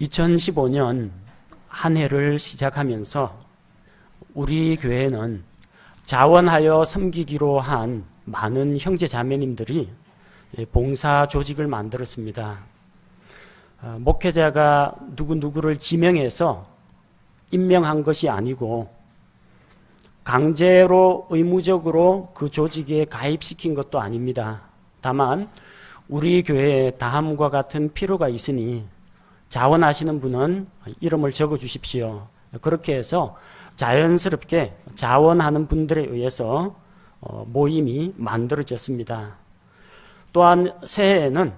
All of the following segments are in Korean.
2015년 한 해를 시작하면서 우리 교회는 자원하여 섬기기로 한 많은 형제 자매님들이 봉사 조직을 만들었습니다. 목회자가 누구누구를 지명해서 임명한 것이 아니고 강제로 의무적으로 그 조직에 가입시킨 것도 아닙니다. 다만 우리 교회에 다음과 같은 필요가 있으니 자원하시는 분은 이름을 적어 주십시오. 그렇게 해서 자연스럽게 자원하는 분들에 의해서 모임이 만들어졌습니다. 또한 새해에는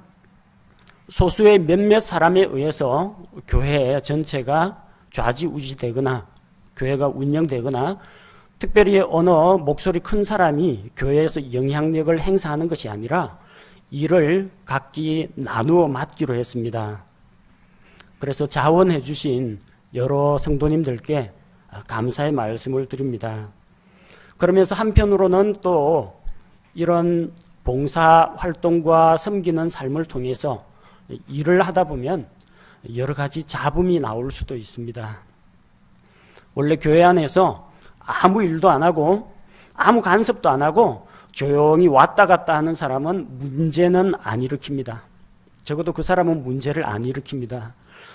소수의 몇몇 사람에 의해서 교회 전체가 좌지우지되거나 교회가 운영되거나 특별히 어느 목소리 큰 사람이 교회에서 영향력을 행사하는 것이 아니라 일을 각기 나누어 맡기로 했습니다. 그래서 자원해 주신 여러 성도님들께 감사의 말씀을 드립니다. 그러면서 한편으로는 또 이런 봉사 활동과 섬기는 삶을 통해서 일을 하다 보면 여러 가지 잡음이 나올 수도 있습니다. 원래 교회 안에서 아무 일도 안 하고 아무 간섭도 안 하고 조용히 왔다 갔다 하는 사람은 문제는 안 일으킵니다. 적어도 그 사람은 문제를 안 일으킵니다.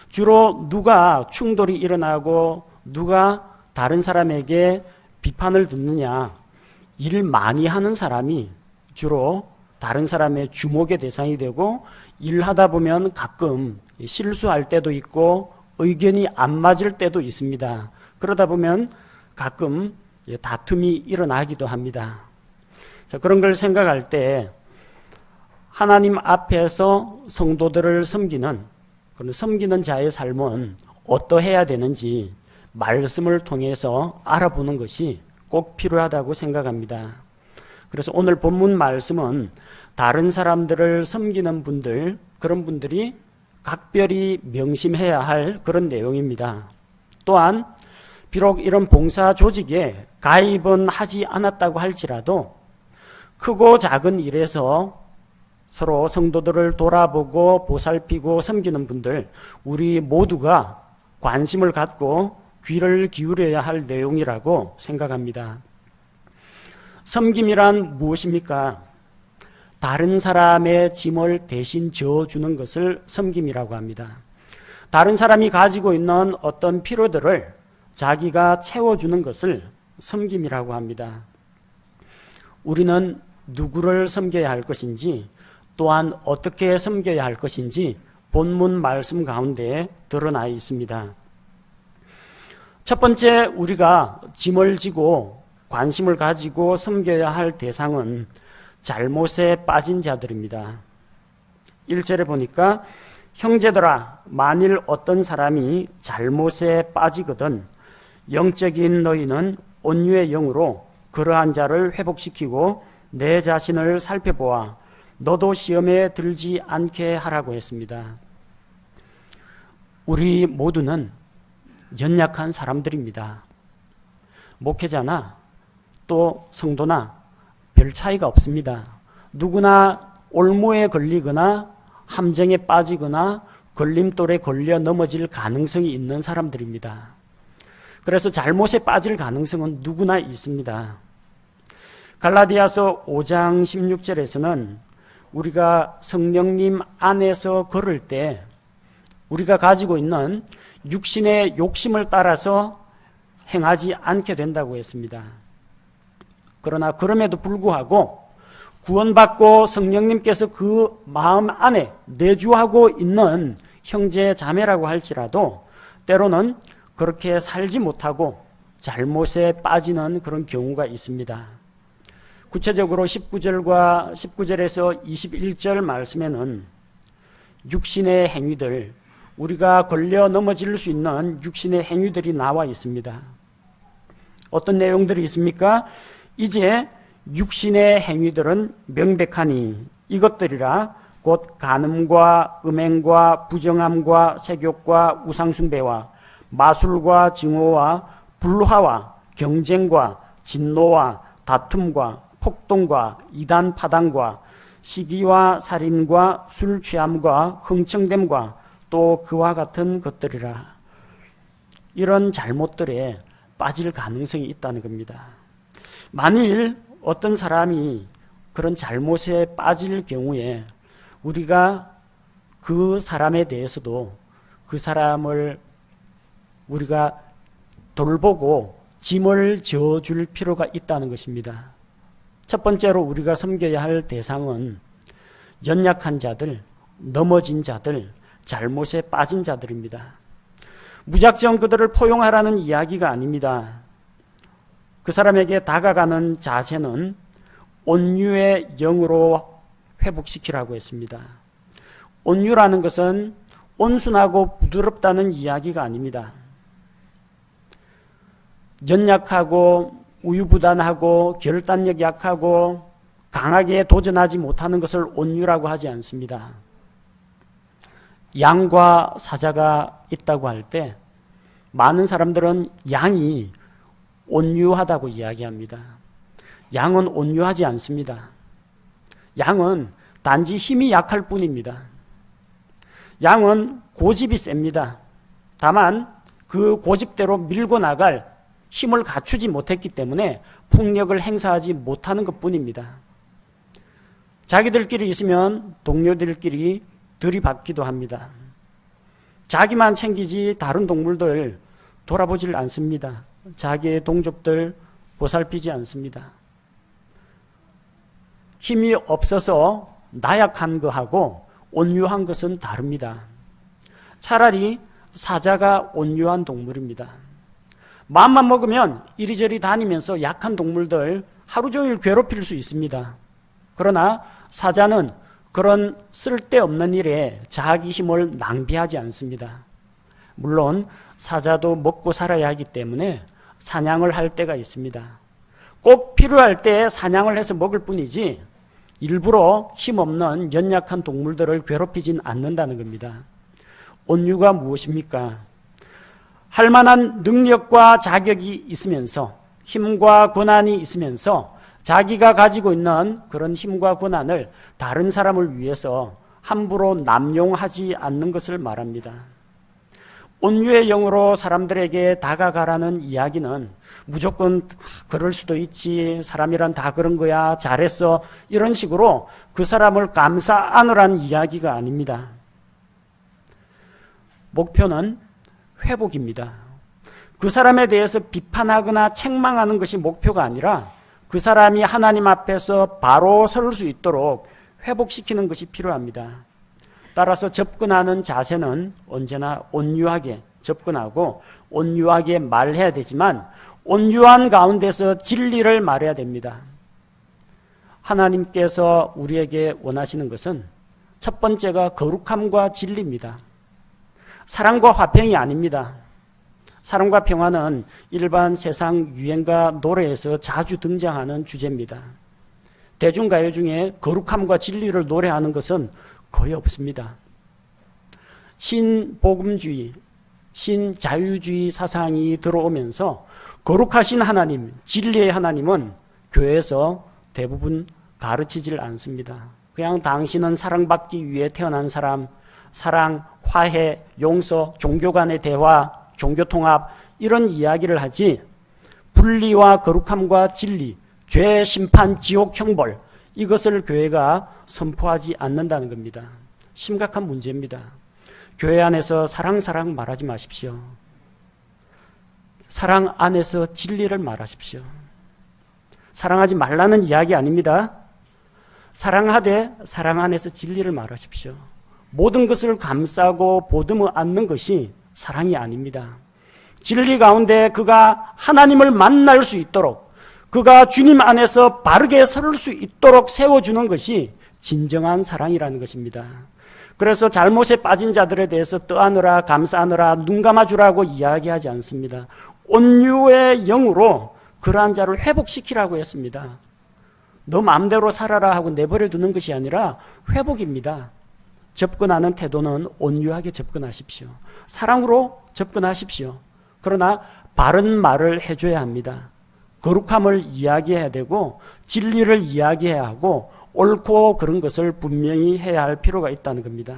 주로 누가 충돌이 일어나고 누가 다른 사람에게 비판을 듣느냐, 일 많이 하는 사람이 주로 다른 사람의 주목의 대상이 되고 일하다 보면 가끔 실수할 때도 있고 의견이 안 맞을 때도 있습니다. 그러다 보면 가끔 다툼이 일어나기도 합니다. 자, 그런 걸 생각할 때 하나님 앞에서 성도들을 섬기는 그런 섬기는 자의 삶은 어떠해야 되는지 말씀을 통해서 알아보는 것이 꼭 필요하다고 생각합니다. 그래서 오늘 본문 말씀은 다른 사람들을 섬기는 분들, 그런 분들이 각별히 명심해야 할 그런 내용입니다. 또한 비록 이런 봉사 조직에 가입은 하지 않았다고 할지라도 크고 작은 일에서 서로 성도들을 돌아보고 보살피고 섬기는 분들, 우리 모두가 관심을 갖고 귀를 기울여야 할 내용이라고 생각합니다. 섬김이란 무엇입니까? 다른 사람의 짐을 대신 져주는 것을 섬김이라고 합니다. 다른 사람이 가지고 있는 어떤 필요들을 자기가 채워주는 것을 섬김이라고 합니다. 우리는 누구를 섬겨야 할 것인지 또한 어떻게 섬겨야 할 것인지 본문 말씀 가운데 드러나 있습니다. 첫 번째, 우리가 짐을 지고 관심을 가지고 섬겨야 할 대상은 잘못에 빠진 자들입니다. 1절에 보니까 형제들아, 만일 어떤 사람이 잘못에 빠지거든 영적인 너희는 온유의 영으로 그러한 자를 회복시키고 내 자신을 살펴보아 너도 시험에 들지 않게 하라고 했습니다. 우리 모두는 연약한 사람들입니다. 목회자나 또 성도나 별 차이가 없습니다. 누구나 올무에 걸리거나 함정에 빠지거나 걸림돌에 걸려 넘어질 가능성이 있는 사람들입니다. 그래서 잘못에 빠질 가능성은 누구나 있습니다. 갈라디아서 5장 16절에서는 우리가 성령님 안에서 걸을 때 우리가 가지고 있는 육신의 욕심을 따라서 행하지 않게 된다고 했습니다. 그러나 그럼에도 불구하고 구원받고 성령님께서 그 마음 안에 내주하고 있는 형제 자매라고 할지라도 때로는 그렇게 살지 못하고 잘못에 빠지는 그런 경우가 있습니다. 구체적으로 19절에서 21절 말씀에는 육신의 행위들, 우리가 걸려 넘어질 수 있는 육신의 행위들이 나와 있습니다. 어떤 내용들이 있습니까? 이제 육신의 행위들은 명백하니 이것들이라 곧 간음과 음행과 부정함과 색욕과 우상숭배와 마술과 증오와 불화와 경쟁과 진노와 다툼과 폭동과 이단 파당과 시기와 살인과 술 취함과 흥청됨과 또 그와 같은 것들이라 이런 잘못들에 빠질 가능성이 있다는 겁니다. 만일 어떤 사람이 그런 잘못에 빠질 경우에 우리가 그 사람에 대해서도 그 사람을 우리가 돌보고 짐을 져줄 필요가 있다는 것입니다. 첫 번째로 우리가 섬겨야 할 대상은 연약한 자들, 넘어진 자들, 잘못에 빠진 자들입니다. 무작정 그들을 포용하라는 이야기가 아닙니다. 그 사람에게 다가가는 자세는 온유의 영으로 회복시키라고 했습니다. 온유라는 것은 온순하고 부드럽다는 이야기가 아닙니다. 연약하고 우유부단하고 결단력 약하고 강하게 도전하지 못하는 것을 온유라고 하지 않습니다. 양과 사자가 있다고 할 때 많은 사람들은 양이 온유하다고 이야기합니다. 양은 온유하지 않습니다. 양은 단지 힘이 약할 뿐입니다. 양은 고집이 셉니다. 다만 그 고집대로 밀고 나갈 힘을 갖추지 못했기 때문에 폭력을 행사하지 못하는 것뿐입니다. 자기들끼리 있으면 동료들끼리 들이받기도 합니다. 자기만 챙기지 다른 동물들 돌아보질 않습니다. 자기의 동족들 보살피지 않습니다. 힘이 없어서 나약한 것하고 온유한 것은 다릅니다. 차라리 사자가 온유한 동물입니다. 마음만 먹으면 이리저리 다니면서 약한 동물들 하루 종일 괴롭힐 수 있습니다. 그러나 사자는 그런 쓸데없는 일에 자기 힘을 낭비하지 않습니다. 물론 사자도 먹고 살아야 하기 때문에 사냥을 할 때가 있습니다. 꼭 필요할 때 사냥을 해서 먹을 뿐이지 일부러 힘없는 연약한 동물들을 괴롭히진 않는다는 겁니다. 온유가 무엇입니까? 할 만한 능력과 자격이 있으면서 힘과 권한이 있으면서 자기가 가지고 있는 그런 힘과 권한을 다른 사람을 위해서 함부로 남용하지 않는 것을 말합니다. 온유의 영으로 사람들에게 다가가라는 이야기는 무조건 그럴 수도 있지, 사람이란 다 그런 거야, 잘했어, 이런 식으로 그 사람을 감싸 안으라는 이야기가 아닙니다. 목표는 회복입니다. 그 사람에 대해서 비판하거나 책망하는 것이 목표가 아니라 그 사람이 하나님 앞에서 바로 설 수 있도록 회복시키는 것이 필요합니다. 따라서 접근하는 자세는 언제나 온유하게 접근하고 온유하게 말해야 되지만 온유한 가운데서 진리를 말해야 됩니다. 하나님께서 우리에게 원하시는 것은 첫 번째가 거룩함과 진리입니다. 사랑과 화평이 아닙니다. 사랑과 평화는 일반 세상 유행가 노래에서 자주 등장하는 주제입니다. 대중가요 중에 거룩함과 진리를 노래하는 것은 거의 없습니다. 신복음주의, 신자유주의 사상이 들어오면서 거룩하신 하나님, 진리의 하나님은 교회에서 대부분 가르치질 않습니다. 그냥 당신은 사랑받기 위해 태어난 사람, 사랑, 화해, 용서, 종교 간의 대화, 종교 통합 이런 이야기를 하지 분리와 거룩함과 진리, 죄, 심판, 지옥, 형벌 이것을 교회가 선포하지 않는다는 겁니다. 심각한 문제입니다. 교회 안에서 사랑 말하지 마십시오. 사랑 안에서 진리를 말하십시오. 사랑하지 말라는 이야기 아닙니다. 사랑하되 사랑 안에서 진리를 말하십시오. 모든 것을 감싸고 보듬어 안는 것이 사랑이 아닙니다. 진리 가운데 그가 하나님을 만날 수 있도록 그가 주님 안에서 바르게 설 수 있도록 세워주는 것이 진정한 사랑이라는 것입니다. 그래서 잘못에 빠진 자들에 대해서 떠안으라, 감싸느라, 눈 감아주라고 이야기하지 않습니다. 온유의 영으로 그러한 자를 회복시키라고 했습니다. 너 마음대로 살아라 하고 내버려 두는 것이 아니라 회복입니다. 접근하는 태도는 온유하게 접근하십시오. 사랑으로 접근하십시오. 그러나 바른 말을 해줘야 합니다. 거룩함을 이야기해야 되고 진리를 이야기해야 하고 옳고 그런 것을 분명히 해야 할 필요가 있다는 겁니다.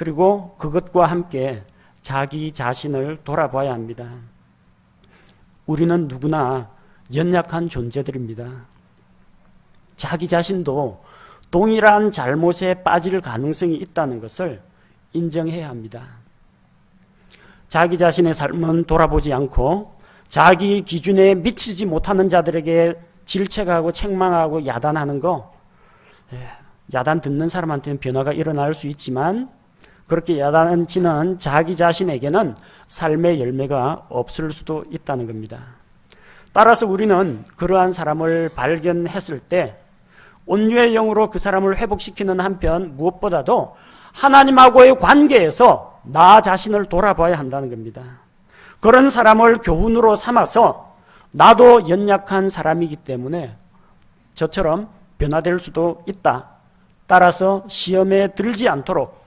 그리고 그것과 함께 자기 자신을 돌아봐야 합니다. 우리는 누구나 연약한 존재들입니다. 자기 자신도 동일한 잘못에 빠질 가능성이 있다는 것을 인정해야 합니다. 자기 자신의 삶은 돌아보지 않고 자기 기준에 미치지 못하는 자들에게 질책하고 책망하고 야단하는 거, 야단 듣는 사람한테는 변화가 일어날 수 있지만 그렇게 야단치는 자기 자신에게는 삶의 열매가 없을 수도 있다는 겁니다. 따라서 우리는 그러한 사람을 발견했을 때 온유의 영으로 그 사람을 회복시키는 한편 무엇보다도 하나님하고의 관계에서 나 자신을 돌아봐야 한다는 겁니다. 그런 사람을 교훈으로 삼아서 나도 연약한 사람이기 때문에 저처럼 변화될 수도 있다. 따라서 시험에 들지 않도록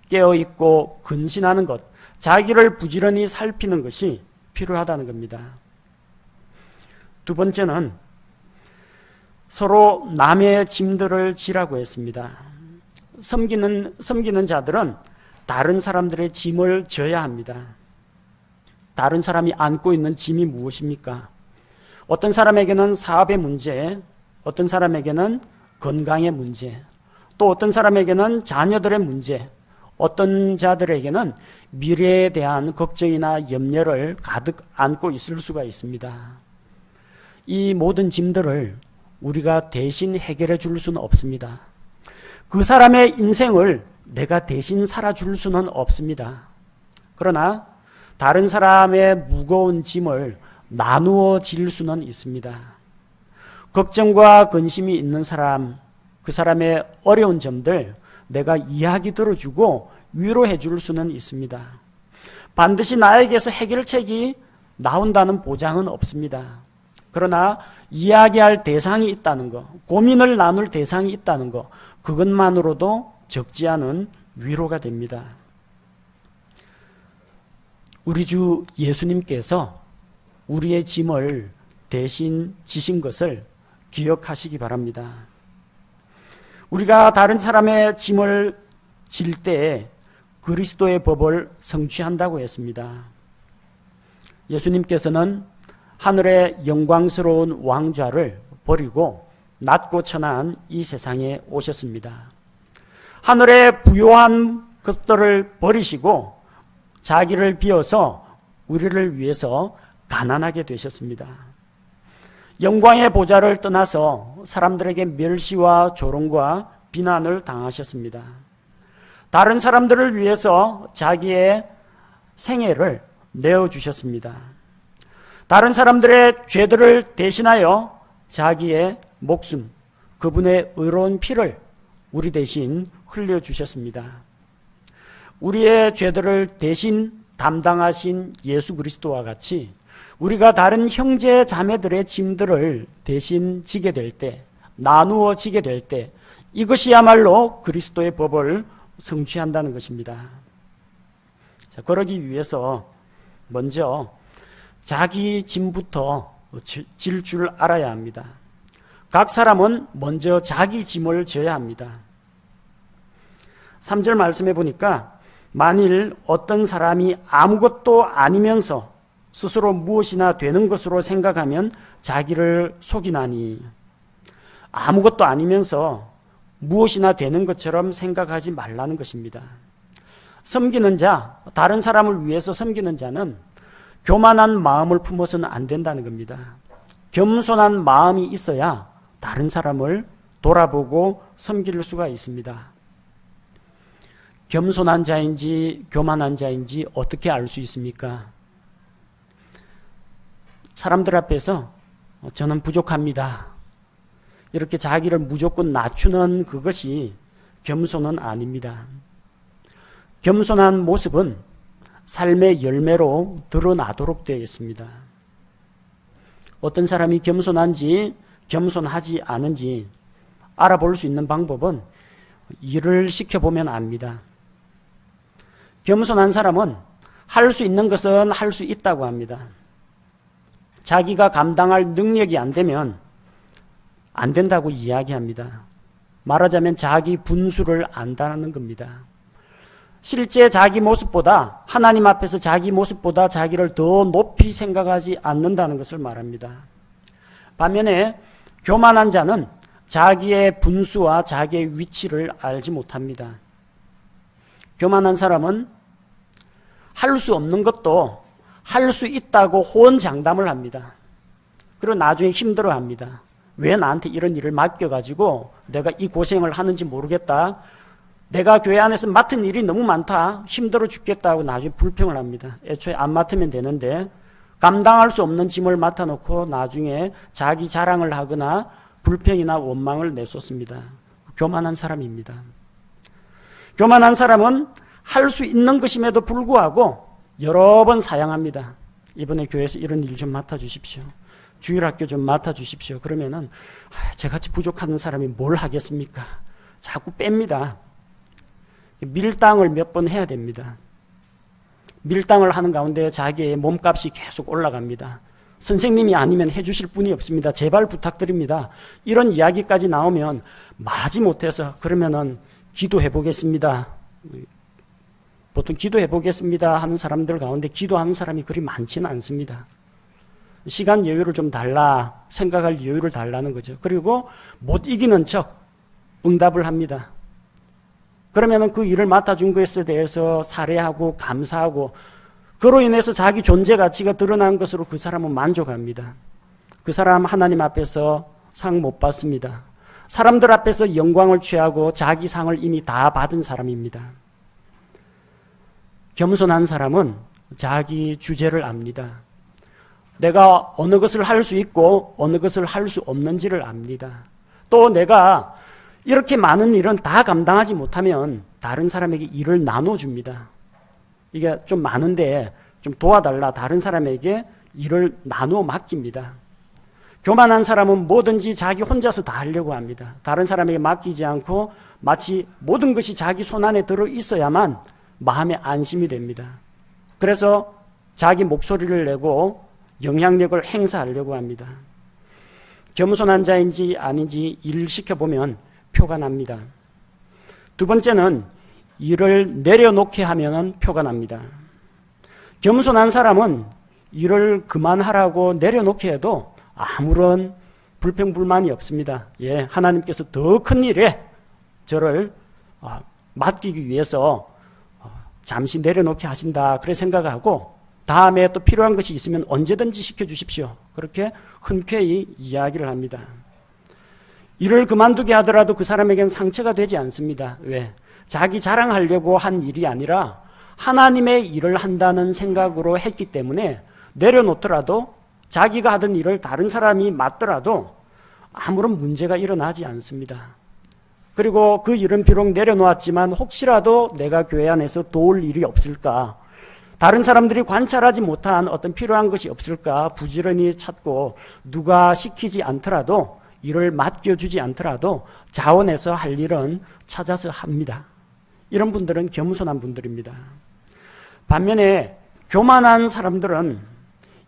깨어있고 근신하는 것, 자기를 부지런히 살피는 것이 필요하다는 겁니다. 두 번째는 서로 남의 짐들을 지라고 했습니다. 섬기는 자들은 다른 사람들의 짐을 져야 합니다. 다른 사람이 안고 있는 짐이 무엇입니까? 어떤 사람에게는 사업의 문제, 어떤 사람에게는 건강의 문제, 또 어떤 사람에게는 자녀들의 문제, 어떤 자들에게는 미래에 대한 걱정이나 염려를 가득 안고 있을 수가 있습니다. 이 모든 짐들을 우리가 대신 해결해 줄 수는 없습니다. 그 사람의 인생을 내가 대신 살아줄 수는 없습니다. 그러나 다른 사람의 무거운 짐을 나누어 질 수는 있습니다. 걱정과 근심이 있는 사람, 그 사람의 어려운 점들 내가 이야기 들어주고 위로해 줄 수는 있습니다. 반드시 나에게서 해결책이 나온다는 보장은 없습니다. 그러나 이야기할 대상이 있다는 것, 고민을 나눌 대상이 있다는 것, 그것만으로도 적지 않은 위로가 됩니다. 우리 주 예수님께서 우리의 짐을 대신 지신 것을 기억하시기 바랍니다. 우리가 다른 사람의 짐을 질 때 그리스도의 법을 성취한다고 했습니다. 예수님께서는 하늘의 영광스러운 왕좌를 버리고 낮고 천한 이 세상에 오셨습니다. 하늘의 부요한 것들을 버리시고 자기를 비워서 우리를 위해서 가난하게 되셨습니다. 영광의 보좌를 떠나서 사람들에게 멸시와 조롱과 비난을 당하셨습니다. 다른 사람들을 위해서 자기의 생애를 내어주셨습니다. 다른 사람들의 죄들을 대신하여 자기의 목숨, 그분의 의로운 피를 우리 대신 흘려주셨습니다. 우리의 죄들을 대신 담당하신 예수 그리스도와 같이 우리가 다른 형제 자매들의 짐들을 대신 지게 될 때, 나누어 지게 될 때 이것이야말로 그리스도의 법을 성취한다는 것입니다. 자, 그러기 위해서 먼저 자기 짐부터 질 줄 알아야 합니다. 각 사람은 먼저 자기 짐을 져야 합니다. 3절 말씀해 보니까 만일 어떤 사람이 아무것도 아니면서 스스로 무엇이나 되는 것으로 생각하면 자기를 속이나니, 아무것도 아니면서 무엇이나 되는 것처럼 생각하지 말라는 것입니다. 섬기는 자, 다른 사람을 위해서 섬기는 자는 교만한 마음을 품어서는 안 된다는 겁니다. 겸손한 마음이 있어야 다른 사람을 돌아보고 섬길 수가 있습니다. 겸손한 자인지 교만한 자인지 어떻게 알 수 있습니까? 사람들 앞에서 저는 부족합니다, 이렇게 자기를 무조건 낮추는 그것이 겸손은 아닙니다. 겸손한 모습은 삶의 열매로 드러나도록 되어 있습니다. 어떤 사람이 겸손한지 겸손하지 않은지 알아볼 수 있는 방법은 일을 시켜보면 압니다. 겸손한 사람은 할 수 있는 것은 할 수 있다고 합니다. 자기가 감당할 능력이 안 되면 안 된다고 이야기합니다. 말하자면 자기 분수를 안다는 겁니다. 실제 자기 모습보다, 하나님 앞에서 자기 모습보다 자기를 더 높이 생각하지 않는다는 것을 말합니다. 반면에 교만한 자는 자기의 분수와 자기의 위치를 알지 못합니다. 교만한 사람은 할 수 없는 것도 할 수 있다고 호언장담을 합니다. 그리고 나중에 힘들어합니다. 왜 나한테 이런 일을 맡겨가지고 내가 이 고생을 하는지 모르겠다. 내가 교회 안에서 맡은 일이 너무 많다. 힘들어 죽겠다고 나중에 불평을 합니다. 애초에 안 맡으면 되는데 감당할 수 없는 짐을 맡아놓고 나중에 자기 자랑을 하거나 불평이나 원망을 내쏟습니다. 교만한 사람입니다. 교만한 사람은 할 수 있는 것임에도 불구하고 여러 번 사양합니다. 이번에 교회에서 이런 일 좀 맡아주십시오. 주일학교 좀 맡아주십시오. 그러면은 저같이 부족한 사람이 뭘 하겠습니까? 자꾸 뺍니다. 밀당을 몇 번 해야 됩니다. 밀당을 하는 가운데 자기의 몸값이 계속 올라갑니다. 선생님이 아니면 해주실 분이 없습니다. 제발 부탁드립니다. 이런 이야기까지 나오면 마지 못해서 그러면은 기도해 보겠습니다. 보통 기도해 보겠습니다 하는 사람들 가운데 기도하는 사람이 그리 많지는 않습니다. 시간 여유를 좀 달라, 생각할 여유를 달라는 거죠. 그리고 못 이기는 척 응답을 합니다. 그러면은 그 일을 맡아준 것에 대해서 살해하고 감사하고 그로 인해서 자기 존재 가치가 드러난 것으로 그 사람은 만족합니다. 그 사람 하나님 앞에서 상 못 받습니다. 사람들 앞에서 영광을 취하고 자기 상을 이미 다 받은 사람입니다. 겸손한 사람은 자기 주제를 압니다. 내가 어느 것을 할 수 있고 어느 것을 할 수 없는지를 압니다. 또 내가 이렇게 많은 일은 다 감당하지 못하면 다른 사람에게 일을 나눠줍니다. 이게 좀 많은데 좀 도와달라, 다른 사람에게 일을 나누어 맡깁니다. 교만한 사람은 뭐든지 자기 혼자서 다 하려고 합니다. 다른 사람에게 맡기지 않고 마치 모든 것이 자기 손안에 들어 있어야만 마음의 안심이 됩니다. 그래서 자기 목소리를 내고 영향력을 행사하려고 합니다. 겸손한 자인지 아닌지 일을 시켜보면 표가 납니다. 두 번째는 일을 내려놓게 하면 표가 납니다. 겸손한 사람은 일을 그만하라고 내려놓게 해도 아무런 불평불만이 없습니다. 예, 하나님께서 더 큰 일에 저를 맡기기 위해서 잠시 내려놓게 하신다, 그래 생각하고 다음에 또 필요한 것이 있으면 언제든지 시켜주십시오. 그렇게 흔쾌히 이야기를 합니다. 일을 그만두게 하더라도 그 사람에게는 상처가 되지 않습니다. 왜? 자기 자랑하려고 한 일이 아니라 하나님의 일을 한다는 생각으로 했기 때문에 내려놓더라도 자기가 하던 일을 다른 사람이 맡더라도 아무런 문제가 일어나지 않습니다. 그리고 그 일은 비록 내려놓았지만 혹시라도 내가 교회 안에서 도울 일이 없을까, 다른 사람들이 관찰하지 못한 어떤 필요한 것이 없을까 부지런히 찾고 누가 시키지 않더라도 일을 맡겨주지 않더라도 자원해서 할 일은 찾아서 합니다. 이런 분들은 겸손한 분들입니다. 반면에 교만한 사람들은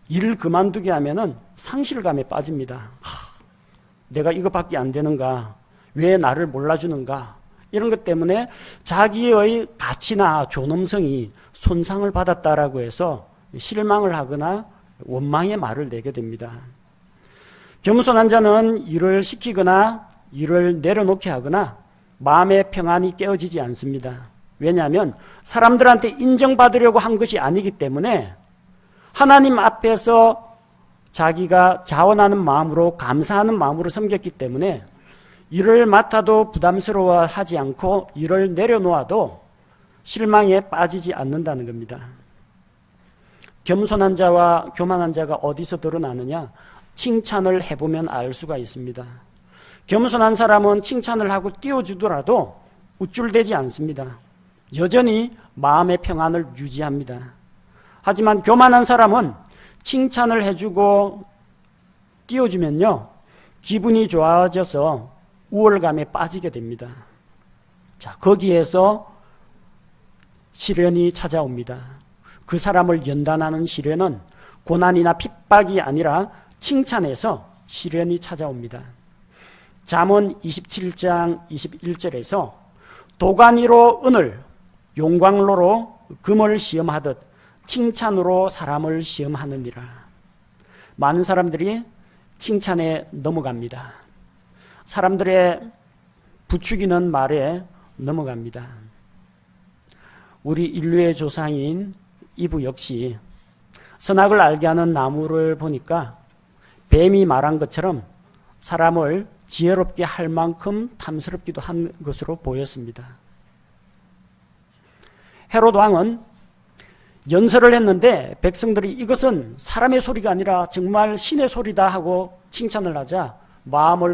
일을 그만두게 하면은 상실감에 빠집니다. 내가 이거밖에 안 되는가? 왜 나를 몰라주는가? 이런 것 때문에 자기의 가치나 존엄성이 손상을 받았다라고 해서 실망을 하거나 원망의 말을 내게 됩니다. 겸손한 자는 일을 시키거나 일을 내려놓게 하거나 마음의 평안이 깨어지지 않습니다. 왜냐하면 사람들한테 인정받으려고 한 것이 아니기 때문에 하나님 앞에서 자기가 자원하는 마음으로, 감사하는 마음으로 섬겼기 때문에 일을 맡아도 부담스러워하지 않고 일을 내려놓아도 실망에 빠지지 않는다는 겁니다. 겸손한 자와 교만한 자가 어디서 드러나느냐? 칭찬을 해보면 알 수가 있습니다. 겸손한 사람은 칭찬을 하고 띄워주더라도 우쭐대지 않습니다. 여전히 마음의 평안을 유지합니다. 하지만 교만한 사람은 칭찬을 해주고 띄워주면요, 기분이 좋아져서 우월감에 빠지게 됩니다. 자, 거기에서 시련이 찾아옵니다. 그 사람을 연단하는 시련은 고난이나 핍박이 아니라 칭찬에서 시련이 찾아옵니다. 잠언 27장 21절에서 도가니로 은을, 용광로로 금을 시험하듯 칭찬으로 사람을 시험하느니라. 많은 사람들이 칭찬에 넘어갑니다. 사람들의 부추기는 말에 넘어갑니다. 우리 인류의 조상인 이브 역시 선악을 알게 하는 나무를 보니까 뱀이 말한 것처럼 사람을 지혜롭게 할 만큼 탐스럽기도 한 것으로 보였습니다. 헤롯 왕은 연설을 했는데 백성들이 이것은 사람의 소리가 아니라 정말 신의 소리다 하고 칭찬을 하자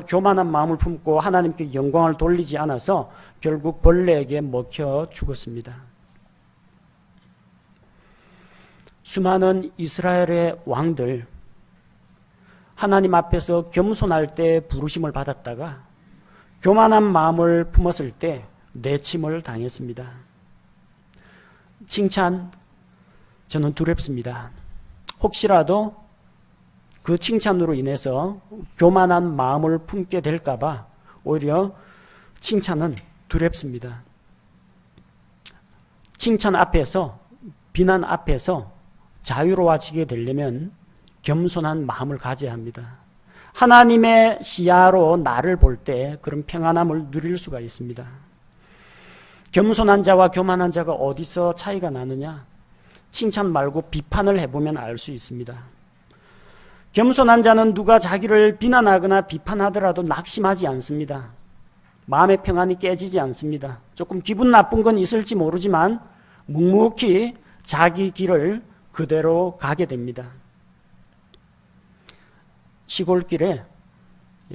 교만한 마음을 품고 하나님께 영광을 돌리지 않아서 결국 벌레에게 먹혀 죽었습니다. 수많은 이스라엘의 왕들, 하나님 앞에서 겸손할 때 부르심을 받았다가 교만한 마음을 품었을 때 내침을 당했습니다. 칭찬, 저는 두렵습니다. 혹시라도 그 칭찬으로 인해서 교만한 마음을 품게 될까봐 오히려 칭찬은 두렵습니다. 칭찬 앞에서, 비난 앞에서 자유로워지게 되려면 겸손한 마음을 가져야 합니다. 하나님의 시야로 나를 볼 때 그런 평안함을 누릴 수가 있습니다. 겸손한 자와 교만한 자가 어디서 차이가 나느냐? 칭찬 말고 비판을 해보면 알 수 있습니다. 겸손한 자는 누가 자기를 비난하거나 비판하더라도 낙심하지 않습니다. 마음의 평안이 깨지지 않습니다. 조금 기분 나쁜 건 있을지 모르지만 묵묵히 자기 길을 그대로 가게 됩니다. 시골길에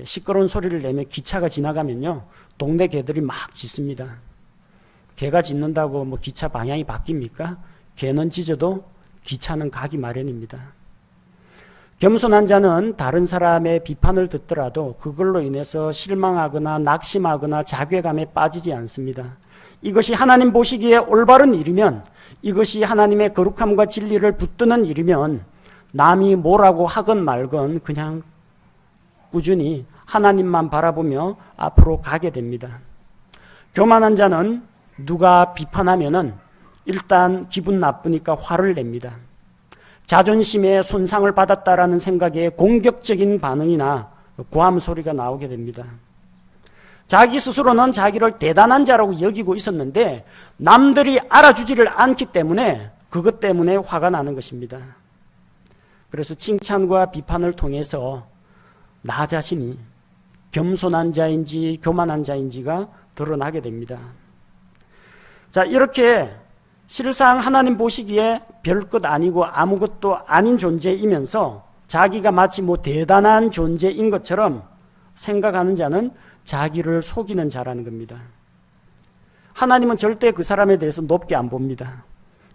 시끄러운 소리를 내며 기차가 지나가면요, 동네 개들이 막 짖습니다. 개가 짖는다고 뭐 기차 방향이 바뀝니까? 개는 짖어도 기차는 가기 마련입니다. 겸손한 자는 다른 사람의 비판을 듣더라도 그걸로 인해서 실망하거나 낙심하거나 자괴감에 빠지지 않습니다. 이것이 하나님 보시기에 올바른 일이면, 이것이 하나님의 거룩함과 진리를 붙드는 일이면 남이 뭐라고 하건 말건 그냥 꾸준히 하나님만 바라보며 앞으로 가게 됩니다. 교만한 자는 누가 비판하면은 일단 기분 나쁘니까 화를 냅니다. 자존심에 손상을 받았다라는 생각에 공격적인 반응이나 고함 소리가 나오게 됩니다. 자기 스스로는 자기를 대단한 자라고 여기고 있었는데 남들이 알아주지를 않기 때문에 그것 때문에 화가 나는 것입니다. 그래서 칭찬과 비판을 통해서 나 자신이 겸손한 자인지 교만한 자인지가 드러나게 됩니다. 자, 이렇게 실상 하나님 보시기에 별것 아니고 아무것도 아닌 존재이면서 자기가 마치 뭐 대단한 존재인 것처럼 생각하는 자는 자기를 속이는 자라는 겁니다. 하나님은 절대 그 사람에 대해서 높게 안 봅니다.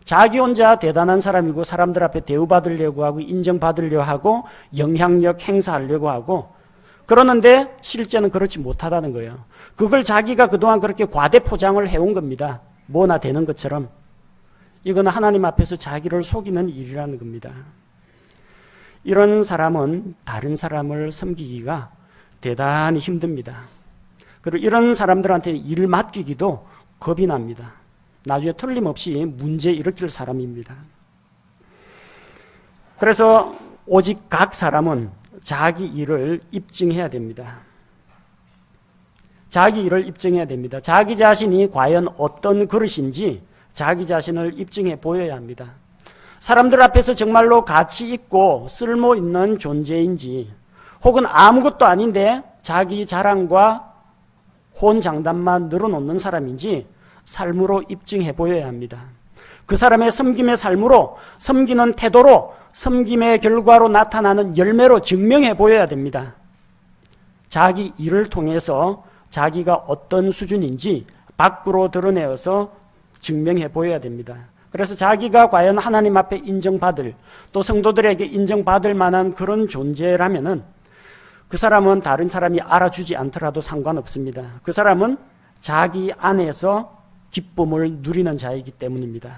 자기 혼자 대단한 사람이고 사람들 앞에 대우받으려고 하고 인정받으려고 하고 영향력 행사하려고 하고 그러는데 실제는 그렇지 못하다는 거예요. 그걸 자기가 그동안 그렇게 과대 포장을 해온 겁니다. 뭐나 되는 것처럼. 이건 하나님 앞에서 자기를 속이는 일이라는 겁니다. 이런 사람은 다른 사람을 섬기기가 대단히 힘듭니다. 그리고 이런 사람들한테 일을 맡기기도 겁이 납니다. 나중에 틀림없이 문제 일으킬 사람입니다. 그래서 오직 각 사람은 자기 일을 입증해야 됩니다. 자기 일을 입증해야 됩니다. 자기 자신이 과연 어떤 그릇인지 자기 자신을 입증해 보여야 합니다. 사람들 앞에서 정말로 가치 있고 쓸모 있는 존재인지 혹은 아무것도 아닌데 자기 자랑과 혼장담만 늘어놓는 사람인지 삶으로 입증해 보여야 합니다. 그 사람의 섬김의 삶으로, 섬기는 태도로, 섬김의 결과로 나타나는 열매로 증명해 보여야 됩니다. 자기 일을 통해서 자기가 어떤 수준인지 밖으로 드러내어서 증명해 보여야 됩니다. 그래서 자기가 과연 하나님 앞에 인정받을, 또 성도들에게 인정받을 만한 그런 존재라면은 그 사람은 다른 사람이 알아주지 않더라도 상관없습니다. 그 사람은 자기 안에서 기쁨을 누리는 자이기 때문입니다.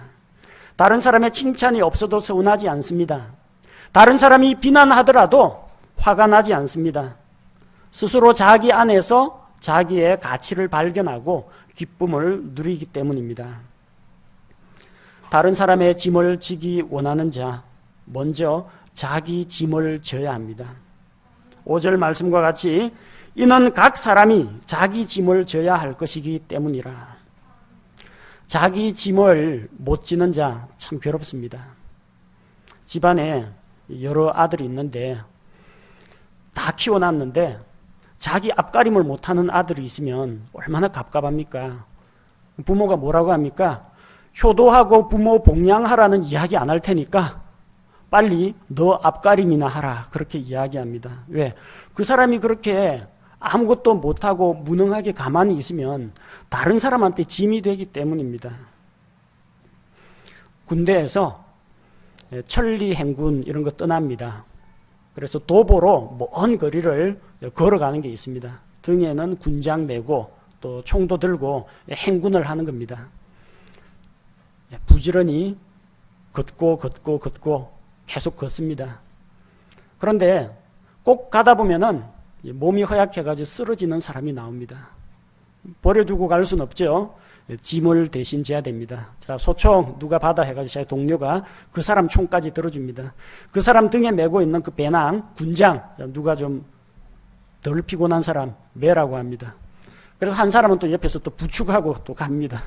다른 사람의 칭찬이 없어도 서운하지 않습니다. 다른 사람이 비난하더라도 화가 나지 않습니다. 스스로 자기 안에서 자기의 가치를 발견하고 기쁨을 누리기 때문입니다. 다른 사람의 짐을 지기 원하는 자, 먼저 자기 짐을 져야 합니다. 5절 말씀과 같이 이는 각 사람이 자기 짐을 져야 할 것이기 때문이라. 자기 짐을 못 지는 자 참 괴롭습니다. 집안에 여러 아들이 있는데 다 키워놨는데 자기 앞가림을 못하는 아들이 있으면 얼마나 갑갑합니까? 부모가 뭐라고 합니까? 효도하고 부모 봉양하라는 이야기 안 할 테니까 빨리 너 앞가림이나 하라, 그렇게 이야기합니다. 왜? 그 사람이 그렇게 아무것도 못하고 무능하게 가만히 있으면 다른 사람한테 짐이 되기 때문입니다. 군대에서 천리 행군 이런 거 떠납니다. 그래서 도보로 먼 거리를 걸어가는 게 있습니다. 등에는 군장 메고 또 총도 들고 행군을 하는 겁니다. 부지런히 걷고 계속 걷습니다. 그런데 꼭 가다 보면은 몸이 허약해가지고 쓰러지는 사람이 나옵니다. 버려두고 갈 수는 없죠. 짐을 대신 져야 됩니다. 자, 소총 누가 받아 해가지고 제 동료가 그 사람 총까지 들어줍니다. 그 사람 등에 메고 있는 그 배낭, 군장, 누가 좀 덜 피곤한 사람 메라고 합니다. 그래서 한 사람은 또 옆에서 또 부축하고 또 갑니다.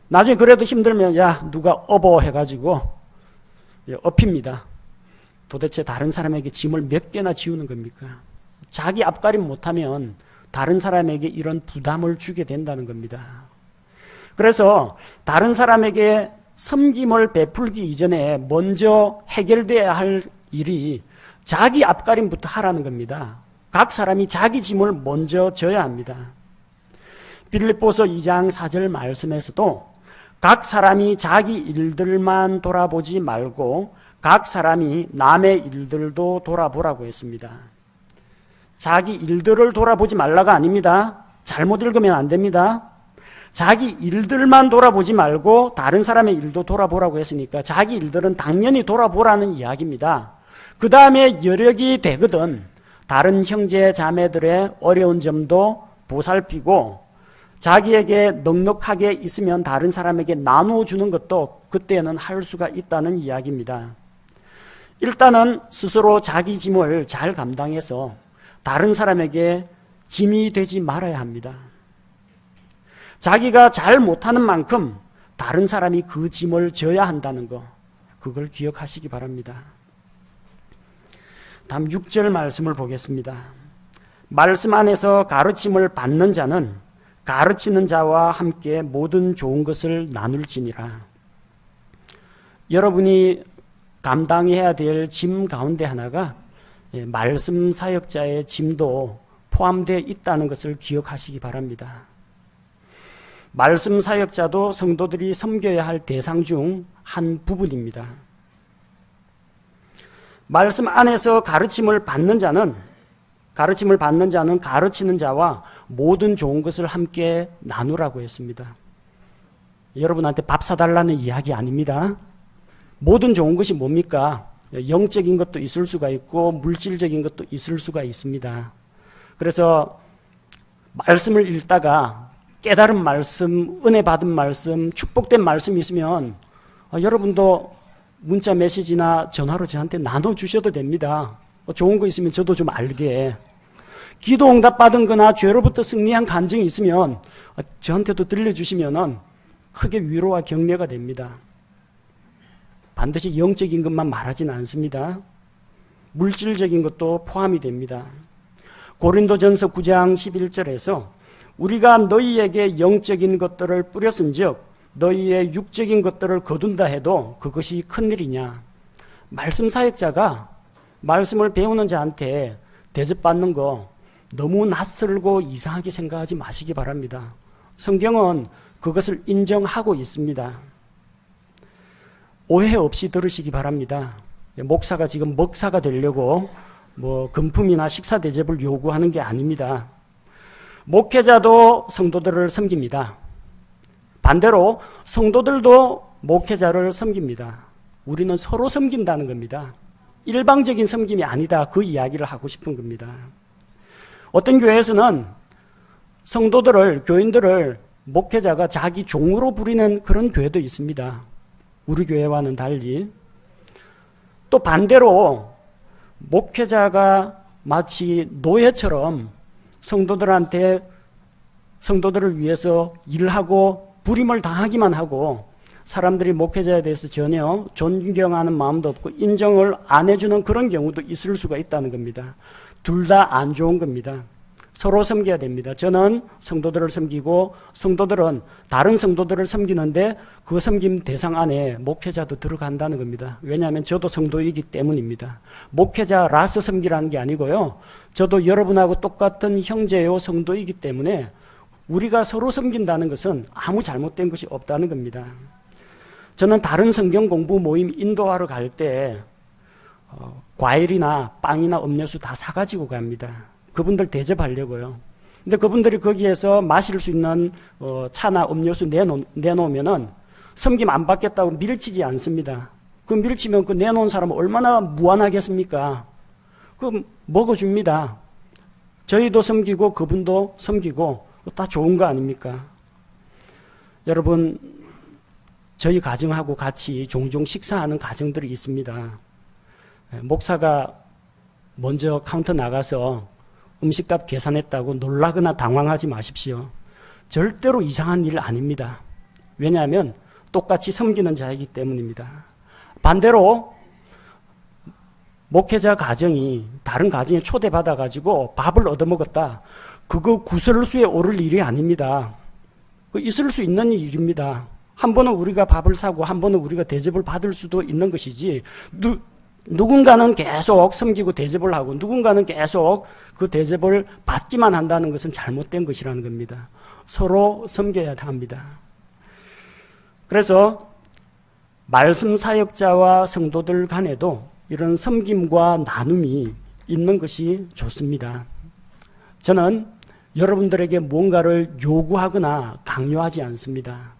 나중에 그래도 힘들면 야 누가 업어 해가지고 업힙니다. 도대체 다른 사람에게 짐을 몇 개나 지우는 겁니까? 자기 앞가림 못하면 다른 사람에게 이런 부담을 주게 된다는 겁니다. 그래서 다른 사람에게 섬김을 베풀기 이전에 먼저 해결돼야 할 일이 자기 앞가림부터 하라는 겁니다. 각 사람이 자기 짐을 먼저 져야 합니다. 빌립보서 2장 4절 말씀에서도 각 사람이 자기 일들만 돌아보지 말고 각 사람이 남의 일들도 돌아보라고 했습니다. 자기 일들을 돌아보지 말라가 아닙니다. 잘못 읽으면 안 됩니다. 자기 일들만 돌아보지 말고 다른 사람의 일도 돌아보라고 했으니까 자기 일들은 당연히 돌아보라는 이야기입니다. 그 다음에 여력이 되거든 다른 형제 자매들의 어려운 점도 보살피고 자기에게 넉넉하게 있으면 다른 사람에게 나눠주는 것도 그때는 할 수가 있다는 이야기입니다. 일단은 스스로 자기 짐을 잘 감당해서 다른 사람에게 짐이 되지 말아야 합니다. 자기가 잘 못하는 만큼 다른 사람이 그 짐을 져야 한다는 거, 그걸 기억하시기 바랍니다. 다음 6절 말씀을 보겠습니다. 말씀 안에서 가르침을 받는 자는 가르치는 자와 함께 모든 좋은 것을 나눌지니라. 여러분이 감당해야 될 짐 가운데 하나가 말씀 사역자의 짐도 포함되어 있다는 것을 기억하시기 바랍니다. 말씀 사역자도 성도들이 섬겨야 할 대상 중 한 부분입니다. 말씀 안에서 가르침을 받는 자는 가르치는 자와 모든 좋은 것을 함께 나누라고 했습니다. 여러분한테 밥 사달라는 이야기 아닙니다. 모든 좋은 것이 뭡니까? 영적인 것도 있을 수가 있고 물질적인 것도 있을 수가 있습니다. 그래서 말씀을 읽다가 깨달은 말씀, 은혜 받은 말씀, 축복된 말씀이 있으면 여러분도 문자 메시지나 전화로 저한테 나눠주셔도 됩니다. 좋은 거 있으면 저도 좀 알게. 기도 응답 받은 거나 죄로부터 승리한 간증이 있으면 저한테도 들려주시면 크게 위로와 격려가 됩니다. 반드시 영적인 것만 말하지는 않습니다. 물질적인 것도 포함이 됩니다. 고린도전서 9장 11절에서 우리가 너희에게 영적인 것들을 뿌렸은즉 너희의 육적인 것들을 거둔다 해도 그것이 큰일이냐. 말씀 사역자가 말씀을 배우는 자한테 대접받는 거 너무 낯설고 이상하게 생각하지 마시기 바랍니다. 성경은 그것을 인정하고 있습니다. 오해 없이 들으시기 바랍니다. 목사가 지금 먹사가 되려고 금품이나 식사 대접을 요구하는 게 아닙니다. 목회자도 성도들을 섬깁니다. 반대로 성도들도 목회자를 섬깁니다. 우리는 서로 섬긴다는 겁니다. 일방적인 섬김이 아니다. 그 이야기를 하고 싶은 겁니다. 어떤 교회에서는 성도들을, 교인들을 목회자가 자기 종으로 부리는 그런 교회도 있습니다. 우리 교회와는 달리. 또 반대로 목회자가 마치 노예처럼 성도들을 위해서 일하고 부림을 당하기만 하고 사람들이 목회자에 대해서 전혀 존경하는 마음도 없고 인정을 안 해주는 그런 경우도 있을 수가 있다는 겁니다. 둘 다 안 좋은 겁니다. 서로 섬겨야 됩니다. 저는 성도들을 섬기고 성도들은 다른 성도들을 섬기는데 그 섬김 대상 안에 목회자도 들어간다는 겁니다. 왜냐하면 저도 성도이기 때문입니다. 목회자라서 섬기라는 게 아니고요. 저도 여러분하고 똑같은 형제요 성도이기 때문에 우리가 서로 섬긴다는 것은 아무 잘못된 것이 없다는 겁니다. 저는 다른 성경 공부 모임 인도하러 갈 때 과일이나 빵이나 음료수 다 사가지고 갑니다. 그분들 대접하려고요. 근데 그분들이 거기에서 마실 수 있는 차나 음료수 내놓으면은 섬김 안 받겠다고 밀치지 않습니다. 그 밀치면 그 내놓은 사람은 얼마나 무안하겠습니까? 그 먹어줍니다. 저희도 섬기고 그분도 섬기고 다 좋은 거 아닙니까? 여러분, 저희 가정하고 같이 종종 식사하는 가정들이 있습니다. 목사가 먼저 카운터 나가서 음식값 계산했다고 놀라거나 당황하지 마십시오. 절대로 이상한 일 아닙니다. 왜냐하면 똑같이 섬기는 자이기 때문입니다. 반대로 목회자 가정이 다른 가정에 초대받아가지고 밥을 얻어먹었다. 그거 구설수에 오를 일이 아닙니다. 있을 수 있는 일입니다. 한 번은 우리가 밥을 사고 한 번은 우리가 대접을 받을 수도 있는 것이지 누군가는 계속 섬기고 대접을 하고 누군가는 계속 그 대접을 받기만 한다는 것은 잘못된 것이라는 겁니다. 서로 섬겨야 합니다. 그래서 말씀 사역자와 성도들 간에도 이런 섬김과 나눔이 있는 것이 좋습니다. 저는 여러분들에게 뭔가를 요구하거나 강요하지 않습니다.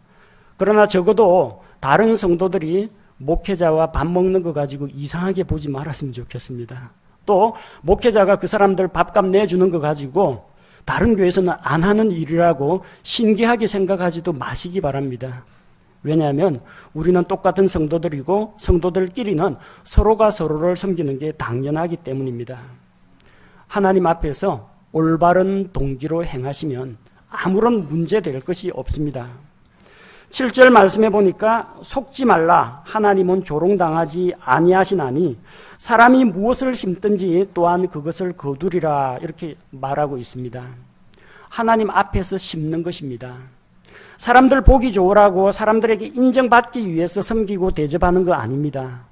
그러나 적어도 다른 성도들이 목회자와 밥 먹는 거 가지고 이상하게 보지 말았으면 좋겠습니다. 또 목회자가 그 사람들 밥값 내주는 거 가지고 다른 교회에서는 안 하는 일이라고 신기하게 생각하지도 마시기 바랍니다. 왜냐하면 우리는 똑같은 성도들이고 성도들끼리는 서로가 서로를 섬기는 게 당연하기 때문입니다. 하나님 앞에서 올바른 동기로 행하시면 아무런 문제될 것이 없습니다. 7절 말씀해 보니까 속지 말라 하나님은 조롱당하지 아니하시나니 사람이 무엇을 심든지 또한 그것을 거두리라 이렇게 말하고 있습니다. 하나님 앞에서 심는 것입니다. 사람들 보기 좋으라고 사람들에게 인정받기 위해서 섬기고 대접하는 거 아닙니다.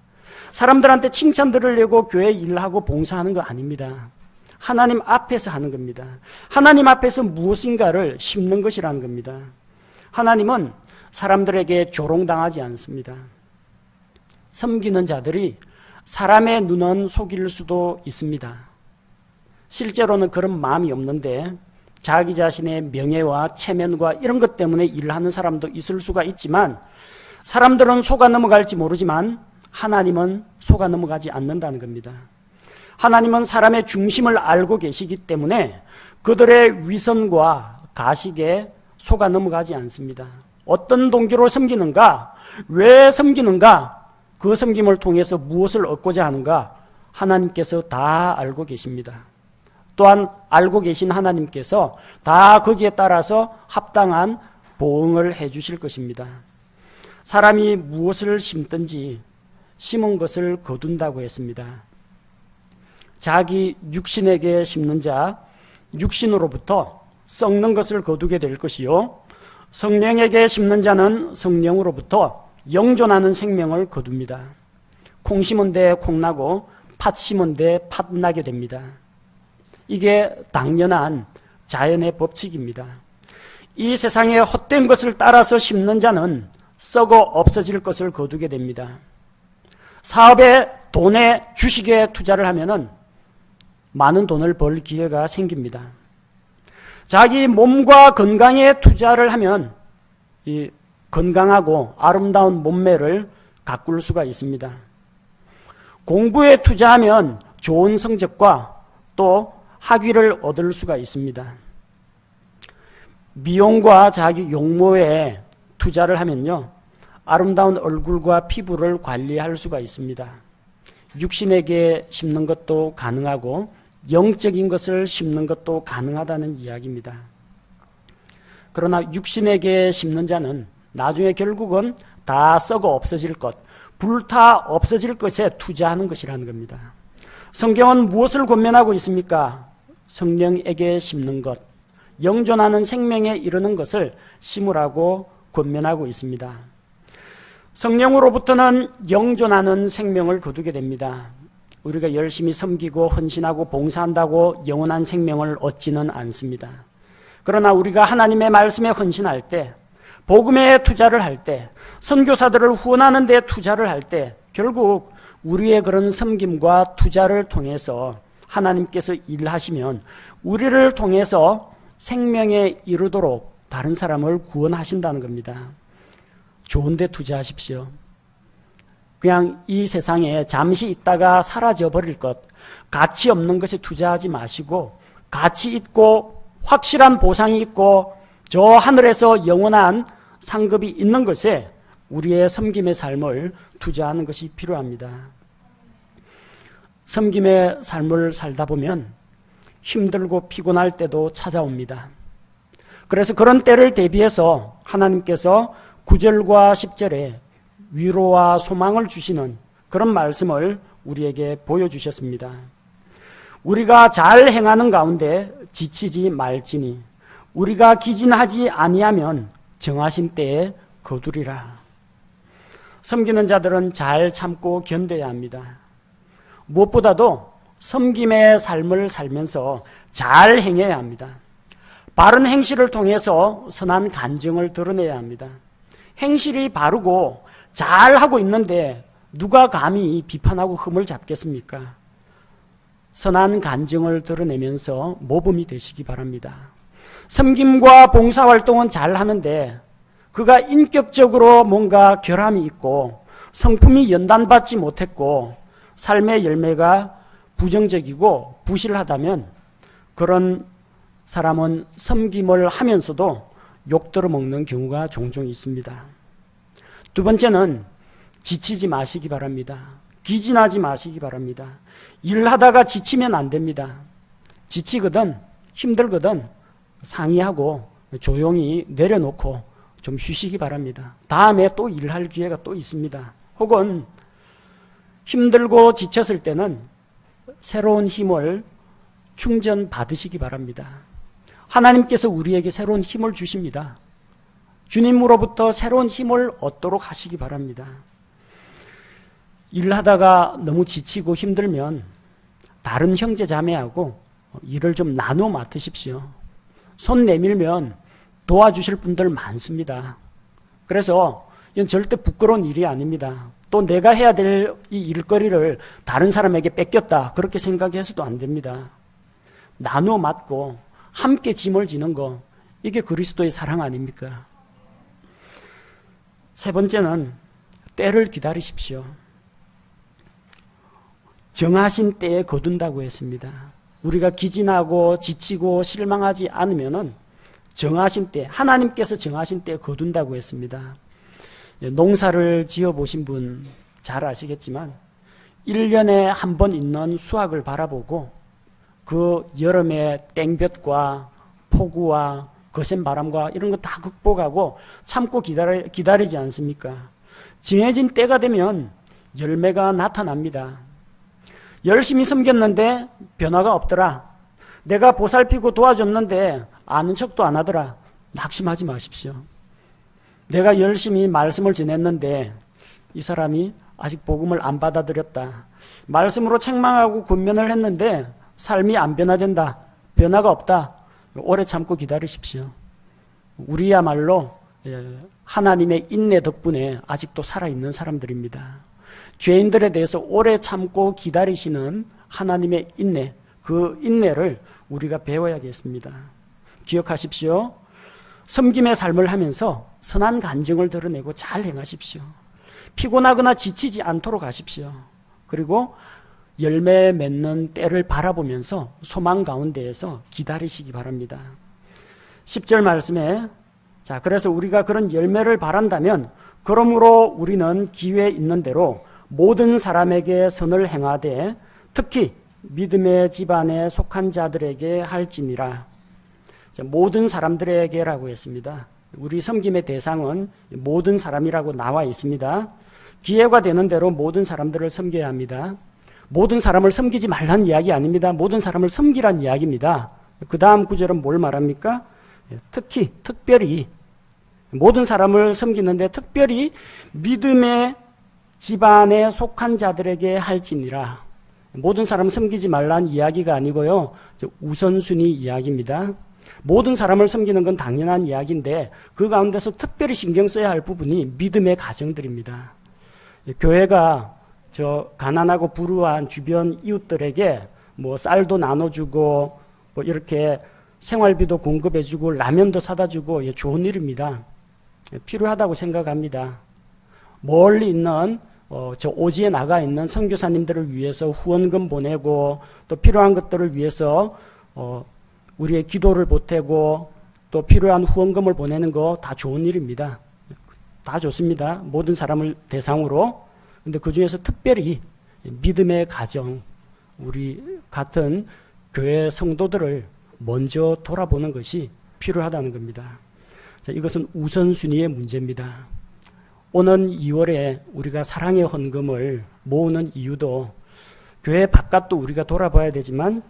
사람들한테 칭찬 들으려고 교회 일하고 봉사하는 거 아닙니다. 하나님 앞에서 하는 겁니다. 하나님 앞에서 무엇인가를 심는 것이라는 겁니다. 하나님은 사람들에게 조롱당하지 않습니다. 섬기는 자들이 사람의 눈은 속일 수도 있습니다. 실제로는 그런 마음이 없는데 자기 자신의 명예와 체면과 이런 것 때문에 일하는 사람도 있을 수가 있지만 사람들은 속아 넘어갈지 모르지만 하나님은 속아 넘어가지 않는다는 겁니다. 하나님은 사람의 중심을 알고 계시기 때문에 그들의 위선과 가식에 속아 넘어가지 않습니다. 어떤 동기로 섬기는가? 왜 섬기는가? 그 섬김을 통해서 무엇을 얻고자 하는가? 하나님께서 다 알고 계십니다. 또한 알고 계신 하나님께서 다 거기에 따라서 합당한 보응을 해 주실 것입니다. 사람이 무엇을 심든지 심은 것을 거둔다고 했습니다. 자기 육신에게 심는 자, 육신으로부터 썩는 것을 거두게 될 것이요 성령에게 심는 자는 성령으로부터 영존하는 생명을 거둡니다. 콩 심은 데 콩 나고 팥 심은 데 팥 나게 됩니다. 이게 당연한 자연의 법칙입니다. 이 세상에 헛된 것을 따라서 심는 자는 썩어 없어질 것을 거두게 됩니다. 사업에, 돈에, 주식에 투자를 하면은 많은 돈을 벌 기회가 생깁니다. 자기 몸과 건강에 투자를 하면 이 건강하고 아름다운 몸매를 가꿀 수가 있습니다. 공부에 투자하면 좋은 성적과 또 학위를 얻을 수가 있습니다. 미용과 자기 용모에 투자를 하면요 아름다운 얼굴과 피부를 관리할 수가 있습니다. 육신에게 심는 것도 가능하고 영적인 것을 심는 것도 가능하다는 이야기입니다. 그러나 육신에게 심는 자는 나중에 결국은 다 썩어 없어질 것, 불타 없어질 것에 투자하는 것이라는 겁니다. 성경은 무엇을 권면하고 있습니까? 성령에게 심는 것, 영존하는 생명에 이르는 것을 심으라고 권면하고 있습니다. 성령으로부터는 영존하는 생명을 거두게 됩니다. 우리가 열심히 섬기고 헌신하고 봉사한다고 영원한 생명을 얻지는 않습니다. 그러나 우리가 하나님의 말씀에 헌신할 때, 복음에 투자를 할 때, 선교사들을 후원하는 데 투자를 할 때 결국 우리의 그런 섬김과 투자를 통해서 하나님께서 일하시면 우리를 통해서 생명에 이르도록 다른 사람을 구원하신다는 겁니다. 좋은 데 투자하십시오. 그냥 이 세상에 잠시 있다가 사라져 버릴 것, 가치 없는 것에 투자하지 마시고 가치 있고 확실한 보상이 있고 저 하늘에서 영원한 상급이 있는 것에 우리의 섬김의 삶을 투자하는 것이 필요합니다. 섬김의 삶을 살다 보면 힘들고 피곤할 때도 찾아옵니다. 그래서 그런 때를 대비해서 하나님께서 9절과 10절에 위로와 소망을 주시는 그런 말씀을 우리에게 보여주셨습니다. 우리가 잘 행하는 가운데 지치지 말지니 우리가 기진하지 아니하면 정하신 때에 거두리라. 섬기는 자들은 잘 참고 견뎌야 합니다. 무엇보다도 섬김의 삶을 살면서 잘 행해야 합니다. 바른 행실을 통해서 선한 간증을 드러내야 합니다. 행실이 바르고 잘하고 있는데 누가 감히 비판하고 흠을 잡겠습니까? 선한 간증을 드러내면서 모범이 되시기 바랍니다. 섬김과 봉사활동은 잘하는데 그가 인격적으로 뭔가 결함이 있고 성품이 연단받지 못했고 삶의 열매가 부정적이고 부실하다면 그런 사람은 섬김을 하면서도 욕 들어먹는 경우가 종종 있습니다. 두 번째는 지치지 마시기 바랍니다. 기진하지 마시기 바랍니다. 일하다가 지치면 안 됩니다. 지치거든 힘들거든 상의하고 조용히 내려놓고 좀 쉬시기 바랍니다. 다음에 또 일할 기회가 또 있습니다. 혹은 힘들고 지쳤을 때는 새로운 힘을 충전 받으시기 바랍니다. 하나님께서 우리에게 새로운 힘을 주십니다. 주님으로부터 새로운 힘을 얻도록 하시기 바랍니다. 일하다가 너무 지치고 힘들면 다른 형제 자매하고 일을 좀 나누어 맡으십시오. 손 내밀면 도와주실 분들 많습니다. 그래서 이건 절대 부끄러운 일이 아닙니다. 또 내가 해야 될 이 일거리를 다른 사람에게 뺏겼다 그렇게 생각해서도 안 됩니다. 나누어 맡고 함께 짐을 지는 거, 이게 그리스도의 사랑 아닙니까? 세 번째는 때를 기다리십시오. 정하신 때에 거둔다고 했습니다. 우리가 기진하고 지치고 실망하지 않으면은 정하신 때, 하나님께서 정하신 때에 거둔다고 했습니다. 농사를 지어보신 분 잘 아시겠지만 1년에 한 번 있는 수확을 바라보고 그 여름의 땡볕과 폭우와 거센 바람과 이런 거 다 극복하고 참고 기다리지 않습니까? 정해진 때가 되면 열매가 나타납니다. 열심히 섬겼는데 변화가 없더라. 내가 보살피고 도와줬는데 아는 척도 안 하더라. 낙심하지 마십시오. 내가 열심히 말씀을 전했는데 이 사람이 아직 복음을 안 받아들였다. 말씀으로 책망하고 권면을 했는데 삶이 안 변화된다. 변화가 없다. 오래 참고 기다리십시오. 우리야말로 하나님의 인내 덕분에 아직도 살아있는 사람들입니다. 죄인들에 대해서 오래 참고 기다리시는 하나님의 인내, 그 인내를 우리가 배워야겠습니다. 기억하십시오. 섬김의 삶을 하면서 선한 간증을 드러내고 잘 행하십시오. 피곤하거나 지치지 않도록 하십시오. 그리고 열매 맺는 때를 바라보면서 소망 가운데에서 기다리시기 바랍니다. 10절 말씀에 그래서 우리가 그런 열매를 바란다면 그러므로 우리는 기회 있는 대로 모든 사람에게 선을 행하되 특히 믿음의 집안에 속한 자들에게 할지니라. 모든 사람들에게라고 했습니다. 우리 섬김의 대상은 모든 사람이라고 나와 있습니다. 기회가 되는 대로 모든 사람들을 섬겨야 합니다. 모든 사람을 섬기지 말라는 이야기 아닙니다. 모든 사람을 섬기란 이야기입니다. 그 다음 구절은 뭘 말합니까? 특히, 특별히 모든 사람을 섬기는데 특별히 믿음의 집안에 속한 자들에게 할지니라. 모든 사람 섬기지 말라는 이야기가 아니고요. 우선순위 이야기입니다. 모든 사람을 섬기는 건 당연한 이야기인데 그 가운데서 특별히 신경 써야 할 부분이 믿음의 가정들입니다. 교회가 저 가난하고 불우한 주변 이웃들에게 뭐 쌀도 나눠주고 뭐 이렇게 생활비도 공급해주고 라면도 사다주고 좋은 일입니다. 필요하다고 생각합니다. 멀리 있는 저 오지에 나가 있는 선교사님들을 위해서 후원금 보내고 또 필요한 것들을 위해서 우리의 기도를 보태고 또 필요한 후원금을 보내는 거 다 좋은 일입니다. 다 좋습니다. 모든 사람을 대상으로. 근데 그 중에서 특별히 믿음의 가정, 우리 같은 교회 성도들을 먼저 돌아보는 것이 필요하다는 겁니다. 자, 이것은 우선순위의 문제입니다. 오는 2월에 우리가 사랑의 헌금을 모으는 이유도 교회 바깥도 우리가 돌아봐야 되지만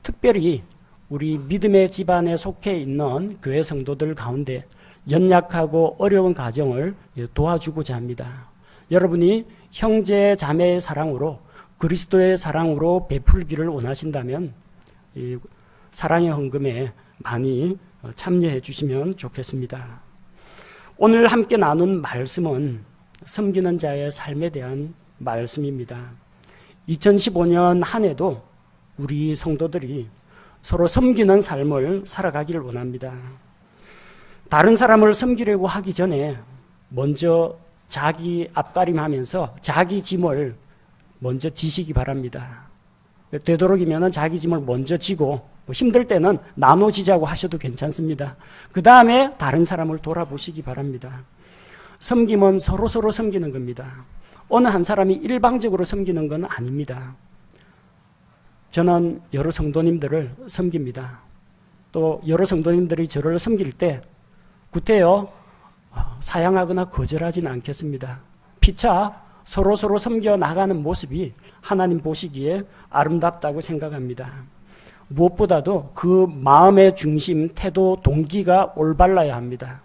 특별히 우리 믿음의 집안에 속해 있는 교회 성도들 가운데 연약하고 어려운 가정을 도와주고자 합니다. 여러분이 형제 자매의 사랑으로 그리스도의 사랑으로 베풀기를 원하신다면 이 사랑의 헌금에 많이 참여해 주시면 좋겠습니다. 오늘 함께 나눈 말씀은 섬기는 자의 삶에 대한 말씀입니다. 2015년 한 해도 우리 성도들이 서로 섬기는 삶을 살아가기를 원합니다. 다른 사람을 섬기려고 하기 전에 먼저 자기 앞가림하면서 자기 짐을 먼저 지시기 바랍니다. 되도록이면 자기 짐을 먼저 지고 힘들 때는 나눠지자고 하셔도 괜찮습니다. 그 다음에 다른 사람을 돌아보시기 바랍니다. 섬김은 서로 섬기는 겁니다. 어느 한 사람이 일방적으로 섬기는 건 아닙니다. 저는 여러 성도님들을 섬깁니다. 또 여러 성도님들이 저를 섬길 때 구태여 사양하거나 거절하지는 않겠습니다. 피차 서로 섬겨 나가는 모습이 하나님 보시기에 아름답다고 생각합니다. 무엇보다도 그 마음의 중심, 태도, 동기가 올바라야 합니다.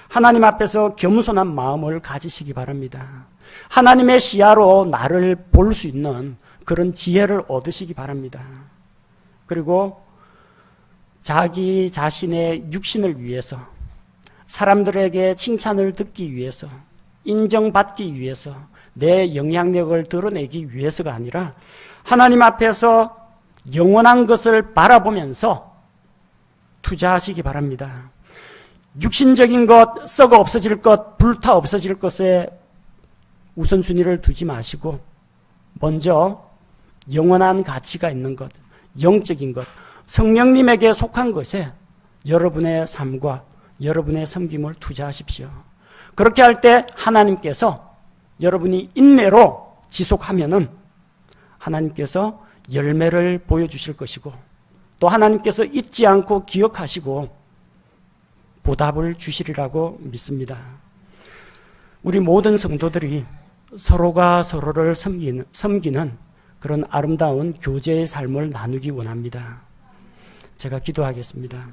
하나님 앞에서 겸손한 마음을 가지시기 바랍니다. 하나님의 시야로 나를 볼 수 있는 그런 지혜를 얻으시기 바랍니다. 그리고 자기 자신의 육신을 위해서, 사람들에게 칭찬을 듣기 위해서, 인정받기 위해서, 내 영향력을 드러내기 위해서가 아니라 하나님 앞에서 영원한 것을 바라보면서 투자하시기 바랍니다. 육신적인 것, 썩어 없어질 것, 불타 없어질 것에 우선순위를 두지 마시고 먼저 영원한 가치가 있는 것, 영적인 것, 성령님에게 속한 것에 여러분의 삶과 여러분의 섬김을 투자하십시오. 그렇게 할 때 하나님께서 여러분이 인내로 지속하면은 하나님께서 열매를 보여주실 것이고 또 하나님께서 잊지 않고 기억하시고 보답을 주시리라고 믿습니다. 우리 모든 성도들이 서로가 서로를 섬기는 그런 아름다운 교제의 삶을 나누기 원합니다. 제가 기도하겠습니다.